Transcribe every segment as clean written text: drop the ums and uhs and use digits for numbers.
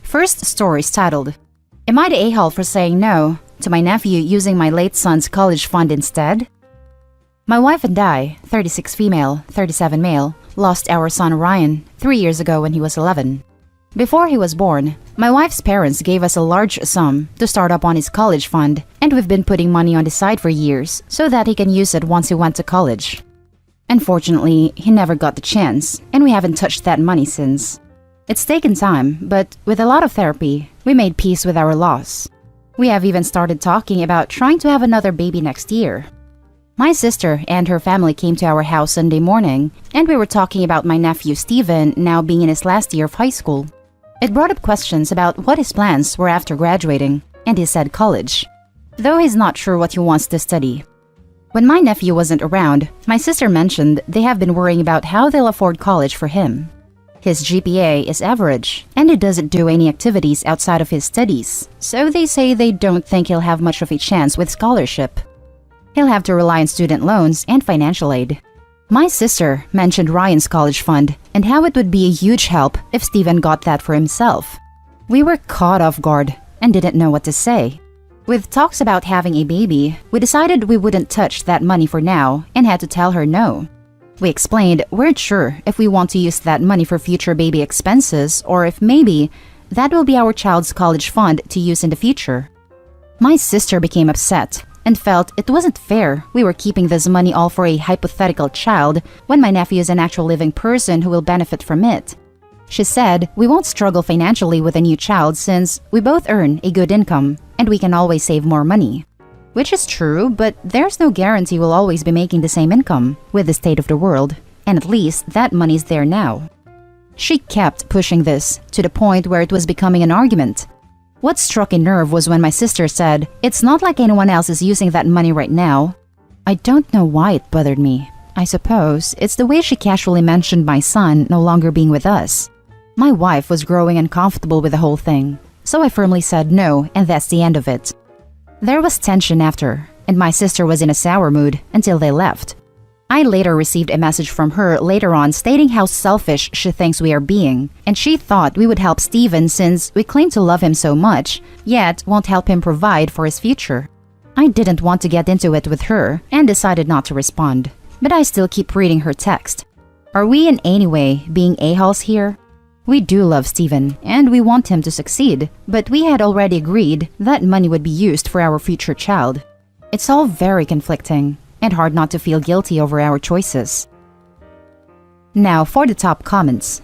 First story is titled, Am I the a-hole for saying no to my nephew using my late son's college fund instead? My wife and I, 36 female, 37 male, lost our son Ryan 3 years ago when he was 11. Before he was born, my wife's parents gave us a large sum to start up on his college fund, and we've been putting money on the side for years so that he can use it once he went to college. Unfortunately, he never got the chance, and we haven't touched that money since. It's taken time, but with a lot of therapy, we made peace with our loss. We have even started talking about trying to have another baby next year. My sister and her family came to our house Sunday morning, and we were talking about my nephew Steven now being in his last year of high school. It brought up questions about what his plans were after graduating, and he said college, though he's not sure what he wants to study. When my nephew wasn't around, my sister mentioned they have been worrying about how they'll afford college for him. His GPA is average, and he doesn't do any activities outside of his studies, so they say they don't think he'll have much of a chance with scholarship. He'll have to rely on student loans and financial aid. My sister mentioned Ryan's college fund and how it would be a huge help if Steven got that for himself. We were caught off guard and didn't know what to say. With talks about having a baby, we decided we wouldn't touch that money for now and had to tell her no. We explained we're not sure if we want to use that money for future baby expenses or if maybe that will be our child's college fund to use in the future. My sister became upset and felt it wasn't fair we were keeping this money all for a hypothetical child when my nephew is an actual living person who will benefit from it. She said we won't struggle financially with a new child since we both earn a good income and we can always save more money. Which is true, but there's no guarantee we'll always be making the same income with the state of the world, and at least that money's there now. She kept pushing this to the point where it was becoming an argument. What struck a nerve was when my sister said, "It's not like anyone else is using that money right now." I don't know why it bothered me. I suppose it's the way she casually mentioned my son no longer being with us. My wife was growing uncomfortable with the whole thing, so I firmly said no, and that's the end of it. There was tension after, and my sister was in a sour mood until they left. I later received a message from her later on stating how selfish she thinks we are being, and she thought we would help Steven since we claim to love him so much, yet won't help him provide for his future. I didn't want to get into it with her and decided not to respond, but I still keep reading her text. Are we in any way being a-holes here? We do love Steven, and we want him to succeed, but we had already agreed that money would be used for our future child. It's all very conflicting, and hard not to feel guilty over our choices. Now for the top comments.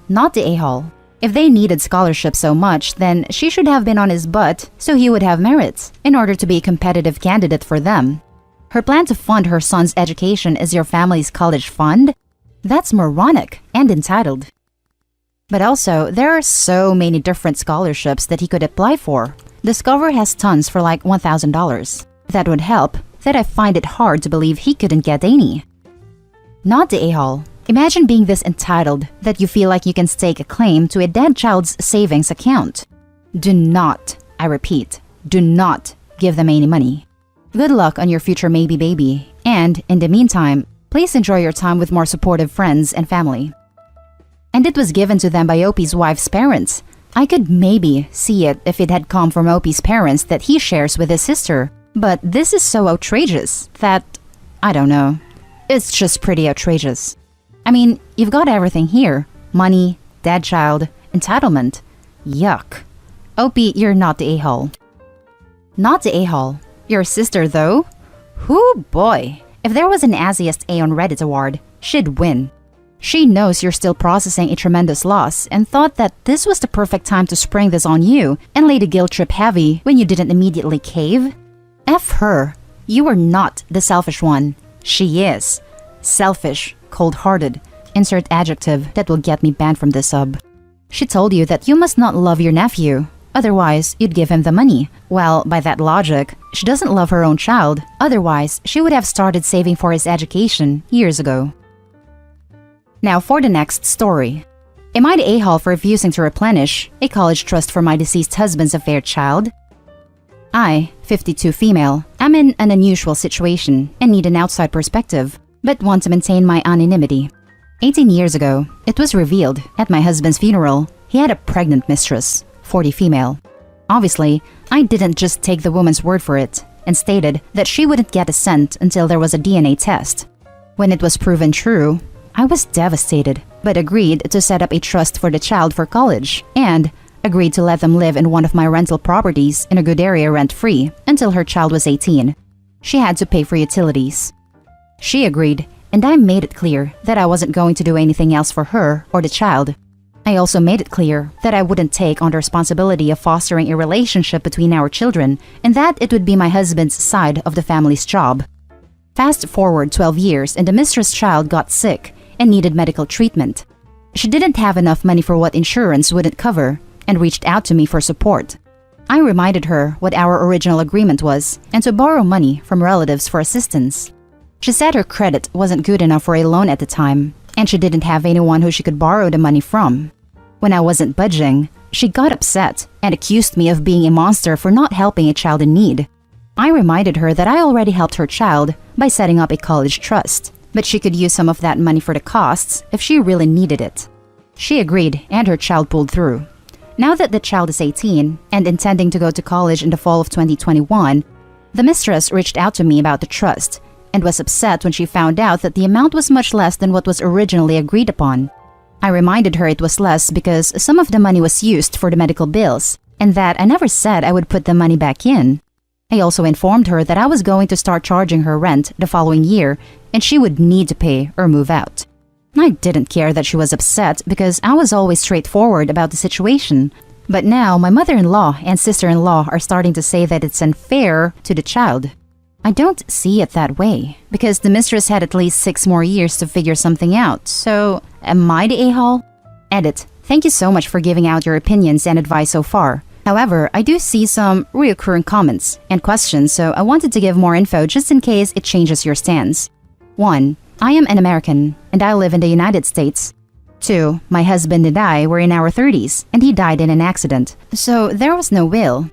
Not the a-hole. If they needed scholarship so much, then she should have been on his butt so he would have merits in order to be a competitive candidate for them. Her plan to fund her son's education is your family's college fund? That's moronic and entitled. But also, there are so many different scholarships that he could apply for. Discover has tons for like $1,000. That would help, that I find it hard to believe he couldn't get any. Not the a-hole. Imagine being this entitled that you feel like you can stake a claim to a dead child's savings account. Do not, I repeat, do not give them any money. Good luck on your future maybe baby, and in the meantime, please enjoy your time with more supportive friends and family. And it was given to them by Opie's wife's parents. I could maybe see it if it had come from Opie's parents that he shares with his sister. But this is so outrageous that, I don't know, it's just pretty outrageous. I mean, you've got everything here. Money, dead child, entitlement. Yuck. Opie, you're not the a-hole. Not the a-hole. Your sister, though? Whoo boy. If there was an Azziest A on Reddit award, she'd win. She knows you're still processing a tremendous loss and thought that this was the perfect time to spring this on you and lay the guilt trip heavy when you didn't immediately cave. F her. You are not the selfish one. She is. Selfish, cold-hearted. Insert adjective that will get me banned from this sub. She told you that you must not love your nephew. Otherwise, you'd give him the money. Well, by that logic, she doesn't love her own child. Otherwise, she would have started saving for his education years ago. Now for the next story. Am I the a-hole for refusing to replenish a college trust for my deceased husband's affair child? I, 52 female, am in an unusual situation and need an outside perspective, but want to maintain my anonymity. 18 years ago, it was revealed at my husband's funeral he had a pregnant mistress, 40 female. Obviously, I didn't just take the woman's word for it and stated that she wouldn't get a cent until there was a DNA test. When it was proven true, I was devastated, but agreed to set up a trust for the child for college and agreed to let them live in one of my rental properties in a good area rent-free until her child was 18. She had to pay for utilities. She agreed, and I made it clear that I wasn't going to do anything else for her or the child. I also made it clear that I wouldn't take on the responsibility of fostering a relationship between our children and that it would be my husband's side of the family's job. Fast forward 12 years and the mistress' child got sick and needed medical treatment. She didn't have enough money for what insurance wouldn't cover and reached out to me for support. I reminded her what our original agreement was and to borrow money from relatives for assistance. She said her credit wasn't good enough for a loan at the time, and she didn't have anyone who she could borrow the money from. When I wasn't budging, she got upset and accused me of being a monster for not helping a child in need. I reminded her that I already helped her child by setting up a college trust, but she could use some of that money for the costs if she really needed it. She agreed and her child pulled through. Now that the child is 18 and intending to go to college in the fall of 2021, the mistress reached out to me about the trust and was upset when she found out that the amount was much less than what was originally agreed upon. I reminded her it was less because some of the money was used for the medical bills and that I never said I would put the money back in. I also informed her that I was going to start charging her rent the following year and she would need to pay or move out. I didn't care that she was upset because I was always straightforward about the situation. But now my mother-in-law and sister-in-law are starting to say that it's unfair to the child. I don't see it that way because the mistress had at least 6 more years to figure something out. So, am I the a-hole? Edit. Thank you so much for giving out your opinions and advice so far. However, I do see some reoccurring comments and questions, so I wanted to give more info just in case it changes your stance. 1. I am an American, and I live in the United States. 2. My husband and I were in our 30s, and he died in an accident, so there was no will.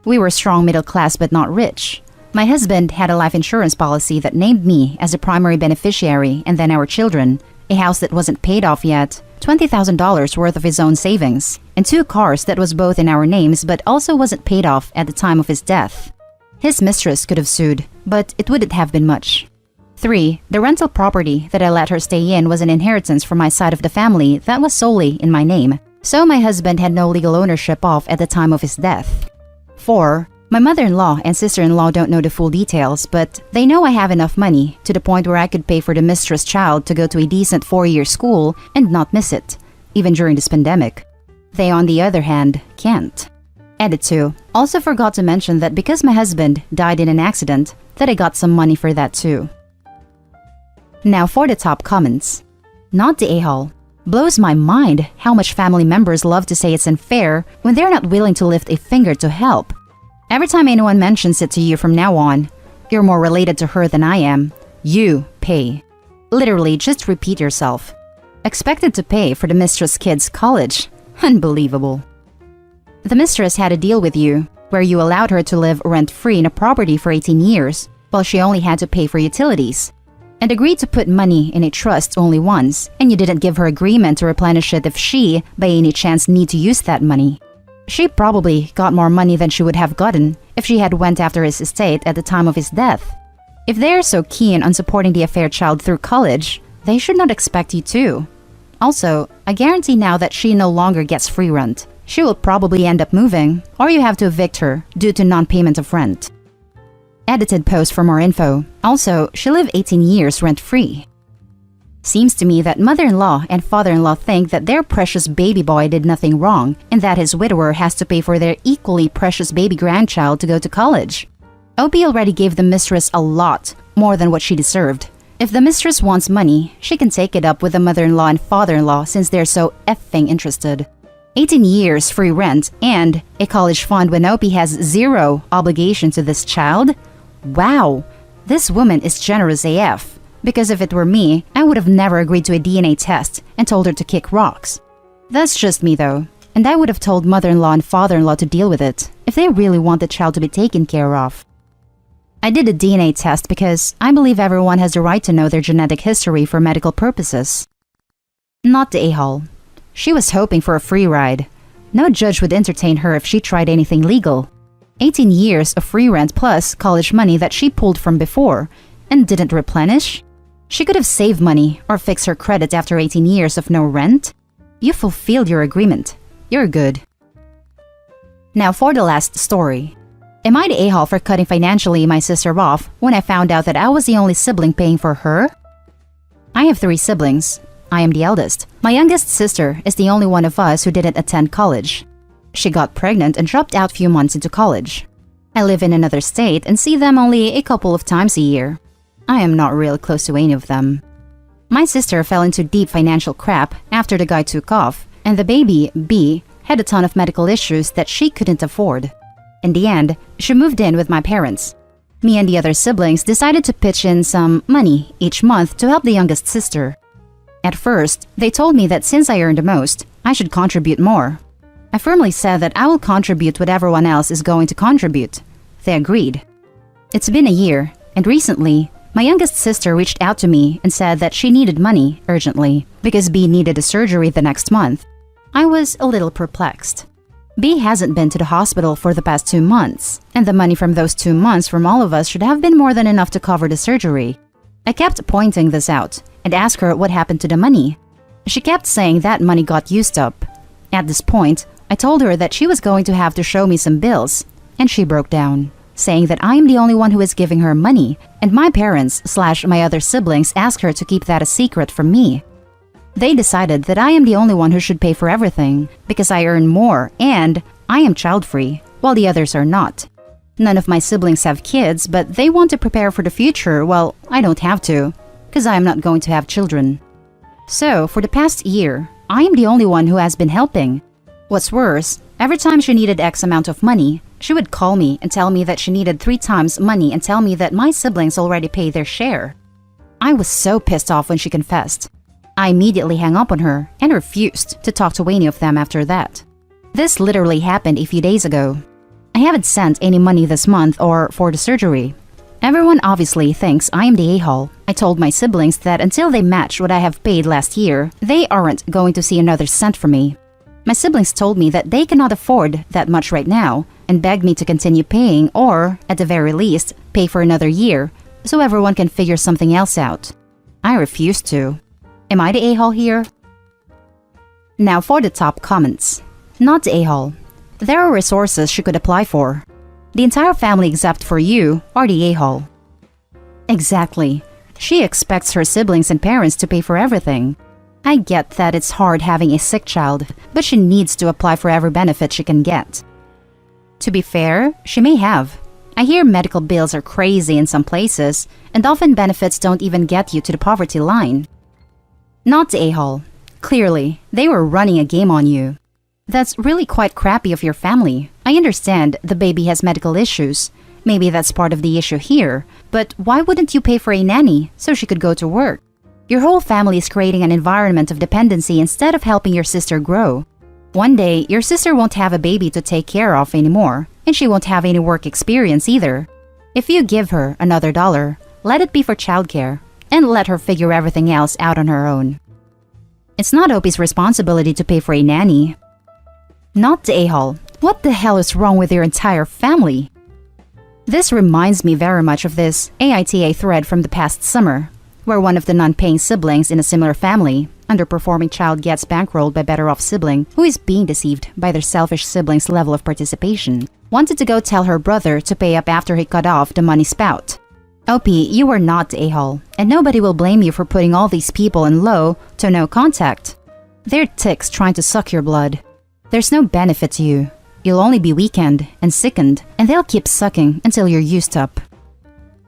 We were strong middle class but not rich. My husband had a life insurance policy that named me as a primary beneficiary and then our children, a house that wasn't paid off yet, $20,000 worth of his own savings, and 2 cars that was both in our names but also wasn't paid off at the time of his death. His mistress could have sued, but it wouldn't have been much. 3. The rental property that I let her stay in was an inheritance from my side of the family that was solely in my name, so my husband had no legal ownership of at the time of his death. 4. My mother-in-law and sister-in-law don't know the full details, but they know I have enough money to the point where I could pay for the mistress' child to go to a decent 4-year school and not miss it, even during this pandemic. They, on the other hand, can't. Edit 2. Also forgot to mention that because my husband died in an accident, that I got some money for that too. Now for the top comments. Not the a-hole. Blows my mind how much family members love to say it's unfair when they're not willing to lift a finger to help. Every time anyone mentions it to you from now on, you're more related to her than I am. You pay. Literally, just repeat yourself. Expected to pay for the mistress' kid's college. Unbelievable. The mistress had a deal with you where you allowed her to live rent-free in a property for 18 years while she only had to pay for utilities, and agreed to put money in a trust only once, and you didn't give her agreement to replenish it if she, by any chance, need to use that money. She probably got more money than she would have gotten if she had went after his estate at the time of his death. If they're so keen on supporting the affair child through college, they should not expect you to. Also, I guarantee now that she no longer gets free rent. She will probably end up moving, or you have to evict her due to non-payment of rent. Edited post for more info. Also, she lived 18 years rent-free. Seems to me that mother-in-law and father-in-law think that their precious baby boy did nothing wrong and that his widower has to pay for their equally precious baby grandchild to go to college. OP already gave the mistress a lot more than what she deserved. If the mistress wants money, she can take it up with the mother-in-law and father-in-law since they're so effing interested. 18 years free rent and a college fund when OP has 0 obligation to this child? Wow, this woman is generous AF. Because if it were me, I would have never agreed to a DNA test and told her to kick rocks. That's just me though, and I would have told mother-in-law and father-in-law to deal with it if they really want the child to be taken care of. I did a DNA test because I believe everyone has the right to know their genetic history for medical purposes. Not the a-hole. She was hoping for a free ride. No judge would entertain her if she tried anything legal. 18 years of free rent plus college money that she pulled from before and didn't replenish? She could have saved money or fixed her credit after 18 years of no rent. You fulfilled your agreement. You're good. Now for the last story. Am I the a-hole for cutting financially my sister off when I found out that I was the only sibling paying for her? I have 3 siblings. I am the eldest. My youngest sister is the only one of us who didn't attend college. She got pregnant and dropped out few months into college. I live in another state and see them only a couple of times a year. I am not real close to any of them. My sister fell into deep financial crap after the guy took off, and the baby, B, had a ton of medical issues that she couldn't afford. In the end, she moved in with my parents. Me and the other siblings decided to pitch in some money each month to help the youngest sister. At first, they told me that since I earned the most, I should contribute more. I firmly said that I will contribute what everyone else is going to contribute. They agreed. It's been a year, and recently, my youngest sister reached out to me and said that she needed money urgently because B needed a surgery the next month. I was a little perplexed. B hasn't been to the hospital for the past 2 months, and the money from those 2 months from all of us should have been more than enough to cover the surgery. I kept pointing this out and asked her what happened to the money. She kept saying that money got used up. At this point, I told her that she was going to have to show me some bills, and she broke down, saying that I am the only one who is giving her money, and my parents/my other siblings asked her to keep that a secret from me. They decided that I am the only one who should pay for everything because I earn more and I am child-free, while the others are not. None of my siblings have kids, but they want to prepare for the future while I don't have to, because I am not going to have children. So, for the past year, I am the only one who has been helping. What's worse, every time she needed X amount of money, she would call me and tell me that she needed 3 times money and tell me that my siblings already paid their share. I was so pissed off when she confessed. I immediately hung up on her and refused to talk to any of them after that. This literally happened a few days ago. I haven't sent any money this month or for the surgery. Everyone obviously thinks I am the a-hole. I told my siblings that until they match what I have paid last year, they aren't going to see another cent from me. My siblings told me that they cannot afford that much right now and begged me to continue paying or, at the very least, pay for another year so everyone can figure something else out. I refused to. Am I the a-hole here? Now for the top comments. Not the a-hole. There are resources she could apply for. The entire family except for you are the a-hole. Exactly. She expects her siblings and parents to pay for everything. I get that it's hard having a sick child, but she needs to apply for every benefit she can get. To be fair, she may have. I hear medical bills are crazy in some places, and often benefits don't even get you to the poverty line. Not the a-hole. Clearly, they were running a game on you. That's really quite crappy of your family. I understand the baby has medical issues. Maybe that's part of the issue here. But why wouldn't you pay for a nanny so she could go to work? Your whole family is creating an environment of dependency instead of helping your sister grow. One day, your sister won't have a baby to take care of anymore, and she won't have any work experience either. If you give her another $1, let it be for childcare, and let her figure everything else out on her own. It's not OP's responsibility to pay for a nanny. Not the a-hole. What the hell is wrong with your entire family? This reminds me very much of this AITA thread from the past summer, where one of the non-paying siblings in a similar family, underperforming child gets bankrolled by better-off sibling who is being deceived by their selfish sibling's level of participation, wanted to go tell her brother to pay up after he cut off the money spout. OP, you are not the a-hole, and nobody will blame you for putting all these people in low to no contact. They're ticks trying to suck your blood. There's no benefit to you. You'll only be weakened and sickened, and they'll keep sucking until you're used up.